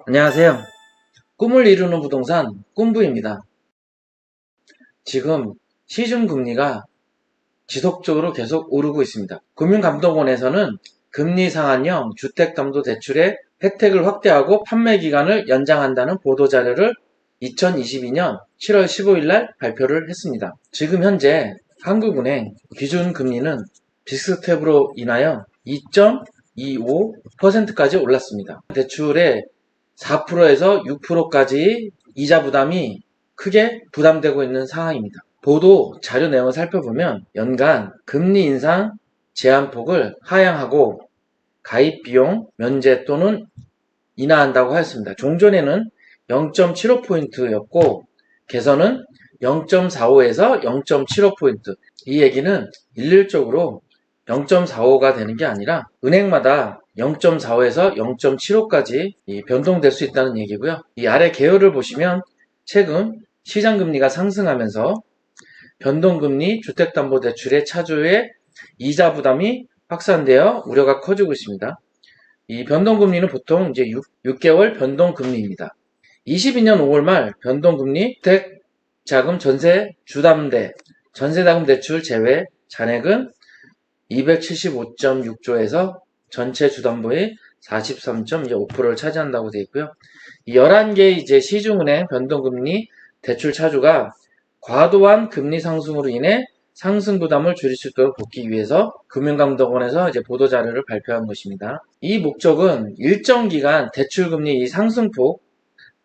안녕하세요. 꿈을 이루는 부동산 꿈부입니다. 지금 시중금리가 지속적으로 계속 오르고 있습니다. 금융감독원에서는 금리 상한형 주택담보대출의 혜택을 확대하고 판매 기간을 연장한다는 보도자료를 2022년 7월 15일 날 발표를 했습니다. 지금 현재 한국은행 기준금리는 빅스텝으로 인하여 2.25%까지 올랐습니다. 대출의 4%에서 6%까지 이자 부담이 크게 부담되고 있는 상황입니다. 보도 자료 내용을 살펴보면 연간 금리 인상 제한폭을 하향하고 가입 비용 면제 또는 인하한다고 하였습니다. 종전에는 0.75포인트였고 개선은 0.45에서 0.75포인트. 이 얘기는 일률적으로 0.45가 되는 게 아니라 은행마다 0.45에서 0.75까지 변동될 수 있다는 얘기고요. 이 아래 개요를 보시면 최근 시장금리가 상승하면서 변동금리 주택담보대출의 차주의 이자 부담이 확산되어 우려가 커지고 있습니다. 이 변동금리는 보통 이제 6개월 변동금리입니다. 22년 5월 말 변동금리 주택자금 전세 주담대 전세자금 대출 제외 잔액은 275.6조에서 전체 주담보의 43.5%를 차지한다고 되어 있고요. 11개의 이제 시중은행 변동금리 대출 차주가 과도한 금리 상승으로 인해 상승 부담을 줄일 수 있도록 돕기 위해서 금융감독원에서 이제 보도자료를 발표한 것입니다. 이 목적은 일정 기간 대출금리 이 상승폭,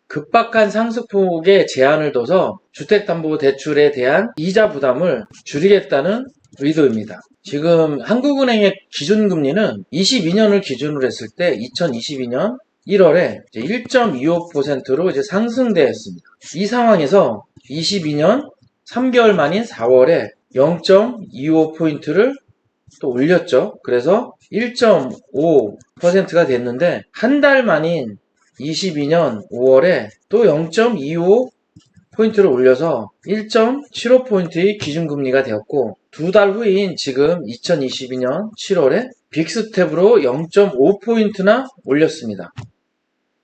급박한 상승폭에 제한을 둬서 주택담보대출에 대한 이자 부담을 줄이겠다는 의도입니다. 지금 한국은행의 기준금리는 22년을 기준으로 했을 때 2022년 1월에 1.25%로 이제 상승되었습니다. 이 상황에서 22년 3개월 만인 4월에 0.25포인트를 또 올렸죠. 그래서 1.5%가 됐는데 한 달 만인 22년 5월에 또 0.25포인트를 올려서 1.75포인트의 기준금리가 되었고 두 달 후인 지금 2022년 7월에 빅스텝으로 0.5포인트나 올렸습니다.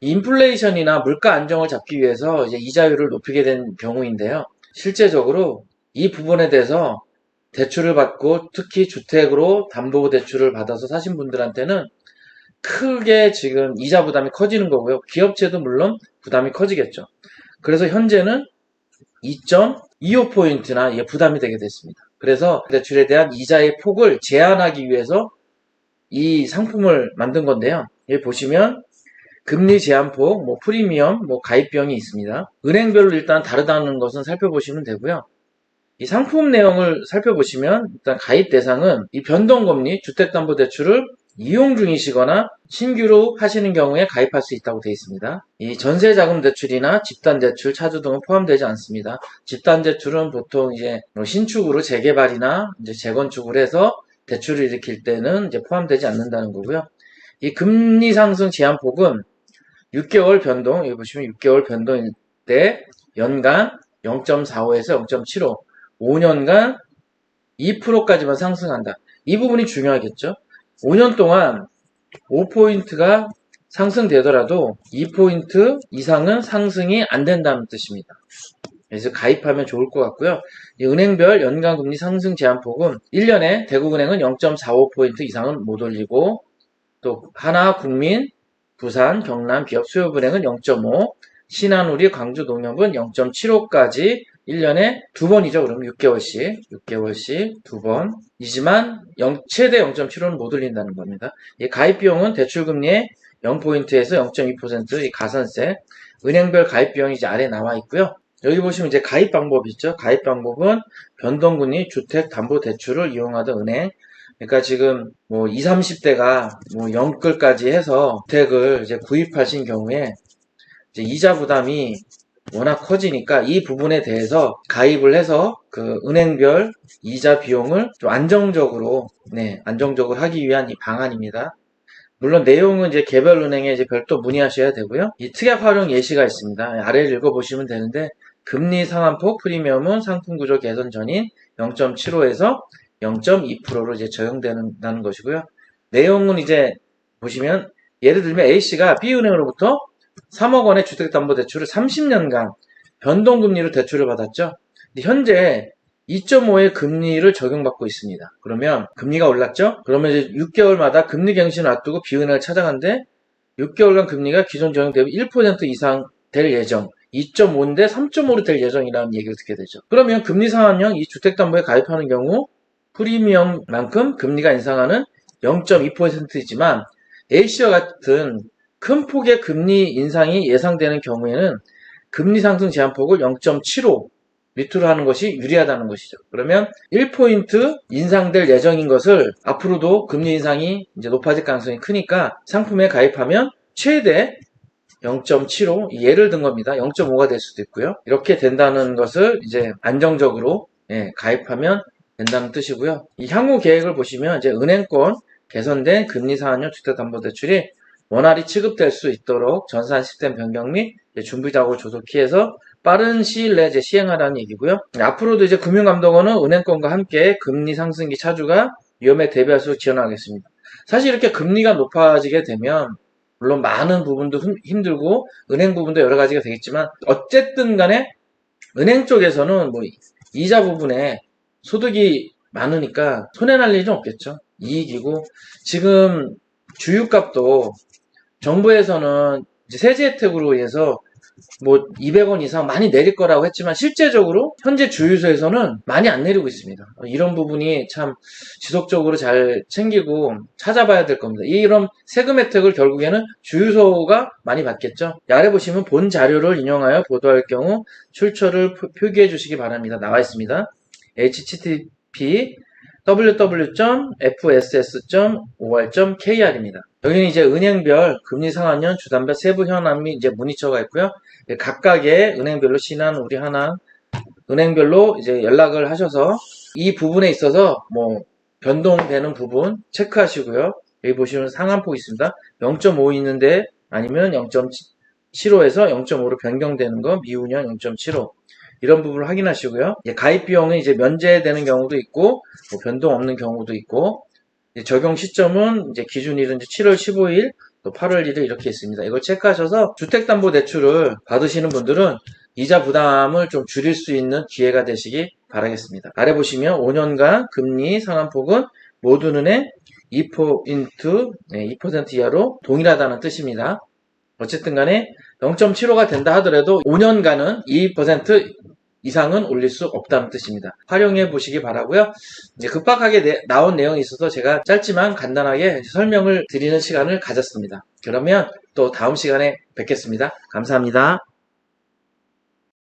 인플레이션이나 물가 안정을 잡기 위해서 이제 이자율을 높이게 된 경우인데요. 실제적으로 이 부분에 대해서 대출을 받고 특히 주택으로 담보대출을 받아서 사신 분들한테는 크게 지금 이자 부담이 커지는 거고요. 기업체도 물론 부담이 커지겠죠. 그래서 현재는 2.25포인트나 부담이 되게 됐습니다. 그래서 대출에 대한 이자의 폭을 제한하기 위해서 이 상품을 만든 건데요. 여기 보시면 금리 제한폭, 프리미엄, 가입비용이 있습니다. 은행별로 일단 다르다는 것은 살펴보시면 되고요. 이 상품 내용을 살펴보시면 일단 가입 대상은 이 변동금리 주택담보대출을 이용 중이시거나 신규로 하시는 경우에 가입할 수 있다고 되어 있습니다. 이 전세자금대출이나 집단대출, 차주 등은 포함되지 않습니다. 집단대출은 보통 이제 신축으로 재개발이나 이제 재건축을 해서 대출을 일으킬 때는 이제 포함되지 않는다는 거고요. 이 금리 상승 제한폭은 6개월 변동, 여기 보시면 6개월 변동일 때 연간 0.45에서 0.75, 5년간 2%까지만 상승한다. 이 부분이 중요하겠죠. 5년 동안 5포인트가 상승되더라도 2포인트 이상은 상승이 안 된다는 뜻입니다. 그래서 가입하면 좋을 것 같고요. 은행별 연간금리 상승 제한폭은 1년에 대구은행은 0.45포인트 이상은 못 올리고 또 하나, 국민, 부산, 경남, 기업, 수협은행은 0.5, 신한우리, 광주농협은 0.75까지 1년에 두 번이죠. 그럼 6개월씩 두 번이지만 최대 0.75는 못 올린다는 겁니다. 이 가입비용은 대출금리의 0포인트에서 0.2% 이 가산세, 은행별 가입비용이 이제 아래 나와 있고요. 여기 보시면 이제 가입 방법이 있죠. 가입 방법은 변동금리 주택담보대출을 이용하던 은행, 그러니까 지금 20, 30대가 영끌까지 해서 주택을 이제 구입하신 경우에 이제 이자 부담이 워낙 커지니까 이 부분에 대해서 가입을 해서 그 은행별 이자 비용을 좀 안정적으로 하기 위한 이 방안입니다. 물론 내용은 이제 개별 은행에 이제 별도 문의하셔야 되고요. 이 특약 활용 예시가 있습니다. 아래를 읽어보시면 되는데 금리 상한폭 프리미엄은 상품 구조 개선 전인 0.75에서 0.2%로 이제 적용된다는 것이고요. 내용은 이제 보시면 예를 들면 A씨가 B은행으로부터 3억 원의 주택담보대출을 30년간 변동금리로 대출을 받았죠. 근데 현재 2.5의 금리를 적용받고 있습니다. 그러면 금리가 올랐죠? 그러면 이제 6개월마다 금리 갱신을 앞두고 비은행을 찾아간데 6개월간 금리가 기존 적용 대비 1% 이상 될 예정, 2.5인데 3.5로 될 예정이라는 얘기를 듣게 되죠. 그러면 금리 상한형 이 주택담보에 가입하는 경우 프리미엄만큼 금리가 인상하는 0.2%이지만 A씨와 같은 큰 폭의 금리 인상이 예상되는 경우에는 금리 상승 제한폭을 0.75 밑으로 하는 것이 유리하다는 것이죠. 그러면 1포인트 인상될 예정인 것을 앞으로도 금리 인상이 이제 높아질 가능성이 크니까 상품에 가입하면 최대 0.75 예를 든 겁니다. 0.5가 될 수도 있고요. 이렇게 된다는 것을 이제 안정적으로 가입하면 된다는 뜻이고요. 이 향후 계획을 보시면 이제 은행권 개선된 금리 상한형 주택담보대출이 원활히 취급될 수 있도록 전산 시스템 변경 및 준비 작업을 조속히 해서 빠른 시일 내에 이제 시행하라는 얘기고요. 앞으로도 이제 금융감독원은 은행권과 함께 금리 상승기 차주가 위험에 대비할 수 있도록 지원하겠습니다. 사실 이렇게 금리가 높아지게 되면 물론 많은 부분도 힘들고 은행 부분도 여러 가지가 되겠지만 어쨌든 간에 은행 쪽에서는 뭐 이자 부분에 소득이 많으니까 손해날 일은 없겠죠. 이익이고 지금 주유값도 정부에서는 이제 세제 혜택으로 인해서 뭐 200원 이상 많이 내릴 거라고 했지만 실제적으로 현재 주유소에서는 많이 안 내리고 있습니다. 이런 부분이 참 지속적으로 잘 챙기고 찾아봐야 될 겁니다. 이런 세금 혜택을 결국에는 주유소가 많이 받겠죠. 아래 보시면 본 자료를 인용하여 보도할 경우 출처를 표기해 주시기 바랍니다. 나와 있습니다. http www.fss.or.kr입니다. 여기는 이제 은행별 금리 상한형 주담배 세부 현황 및 이제 문의처가 있고요. 각각의 은행별로 신한 우리 하나 은행별로 이제 연락을 하셔서 이 부분에 있어서 뭐 변동되는 부분 체크하시고요. 여기 보시면 상한폭 있습니다. 0.5 있는데 아니면 0.75에서 0.5로 변경되는 거 미운형 0.75 이런 부분을 확인하시고요. 가입 비용은 이제 면제되는 경우도 있고 뭐 변동 없는 경우도 있고 적용 시점은 이제 기준일은 이제 7월 15일 또 8월 1일 이렇게 있습니다. 이걸 체크하셔서 주택담보대출을 받으시는 분들은 이자 부담을 좀 줄일 수 있는 기회가 되시기 바라겠습니다. 아래 보시면 5년간 금리 상한폭은 모든 은행 2% 이하로 동일하다는 뜻입니다. 어쨌든 간에 0.75가 된다 하더라도 5년간은 2% 이상은 올릴 수 없다는 뜻입니다. 활용해 보시기 바라고요. 이제 급박하게 나온 내용이 있어서 제가 짧지만 간단하게 설명을 드리는 시간을 가졌습니다. 그러면 또 다음 시간에 뵙겠습니다. 감사합니다.